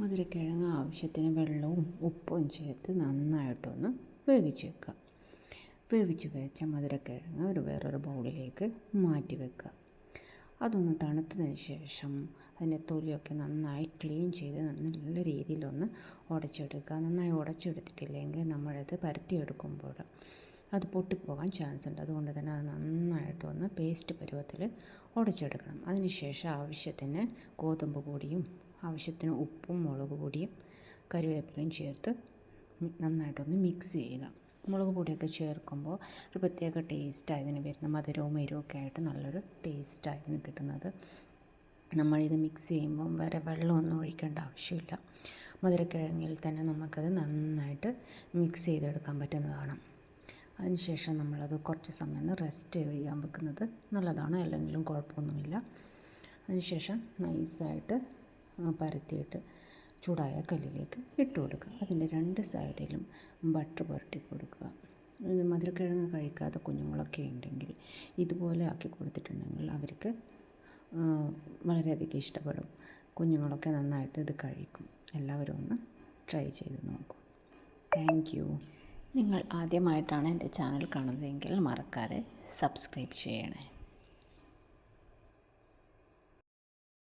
മധുരക്കിഴങ്ങ് ആവശ്യത്തിന് വെള്ളവും ഉപ്പും ചേർത്ത് നന്നായിട്ടൊന്ന് വേവിച്ച് വെക്കുക. വേവിച്ച് വെച്ച മധുരക്കിഴങ്ങ് വേറൊരു ബൗളിലേക്ക് മാറ്റി വെക്കുക. അതൊന്ന് തണുത്തതിന് ശേഷം അതിൻ്റെ തൊലിയൊക്കെ നന്നായി ക്ലീൻ ചെയ്ത് നല്ല രീതിയിലൊന്ന് ഉടച്ചെടുക്കുക. നന്നായി ഉടച്ചെടുത്തിട്ടില്ലെങ്കിൽ നമ്മളത് പരത്തിയെടുക്കുമ്പോൾ അത് പൊട്ടിപ്പോകാൻ ചാൻസ് ഉണ്ട്. അതുകൊണ്ട് തന്നെ അത് നന്നായിട്ടൊന്ന് പേസ്റ്റ് പരുവത്തിൽ ഉടച്ചെടുക്കണം. അതിനുശേഷം ആവശ്യത്തിന് ഗോതമ്പ് പൊടിയും ആവശ്യത്തിന് ഉപ്പും മുളക് പൊടിയും കറിവേപ്പിലയും ചേർത്ത് നന്നായിട്ടൊന്ന് മിക്സ് ചെയ്യുക. മുളക് പൊടിയൊക്കെ ചേർക്കുമ്പോൾ ഒരു പ്രത്യേക ടേസ്റ്റാണ് ഇതിന് വരുന്ന. മധുരവും എരിവൊക്കെ ആയിട്ട് നല്ലൊരു ടേസ്റ്റാണ് ഇതിന് കിട്ടുന്നത്. നമ്മളിത് മിക്സ് ചെയ്യുമ്പം വേറെ വെള്ളമൊന്നും ഒഴിക്കേണ്ട ആവശ്യമില്ല. മധുരക്കിഴങ്ങിൽ തന്നെ നമുക്കത് നന്നായിട്ട് മിക്സ് ചെയ്തെടുക്കാൻ പറ്റുന്നതാണ്. അതിനുശേഷം നമ്മളത് കുറച്ച് സമയം റെസ്റ്റ് ചെയ്യാൻ വെക്കുന്നത് നല്ലതാണ്. അല്ലെങ്കിലും കുഴപ്പമൊന്നുമില്ല. അതിനുശേഷം നൈസായിട്ട് പരത്തിയിട്ട് ചൂടായ കല്ലിലേക്ക് ഇട്ട് കൊടുക്കുക. അതിൻ്റെ രണ്ട് സൈഡിലും ബട്ടർ പുരട്ടി കൊടുക്കുക. മധുരക്കിഴങ്ങ് കഴിക്കാത്ത കുഞ്ഞുങ്ങളൊക്കെ ഉണ്ടെങ്കിൽ ഇതുപോലെ ആക്കി കൊടുത്തിട്ടുണ്ടെങ്കിൽ അവർക്ക് വളരെയധികം ഇഷ്ടപ്പെടും. കുഞ്ഞുങ്ങളൊക്കെ നന്നായിട്ട് ഇത് കഴിക്കും. എല്ലാവരും ഒന്ന് ട്രൈ ചെയ്ത് നോക്കൂ. Thank you. നിങ്ങൾ ആദ്യമായിട്ടാണ് എൻ്റെ ചാനൽ കാണുന്നതെങ്കിൽ മറക്കാതെ സബ്സ്ക്രൈബ് ചെയ്യണേ.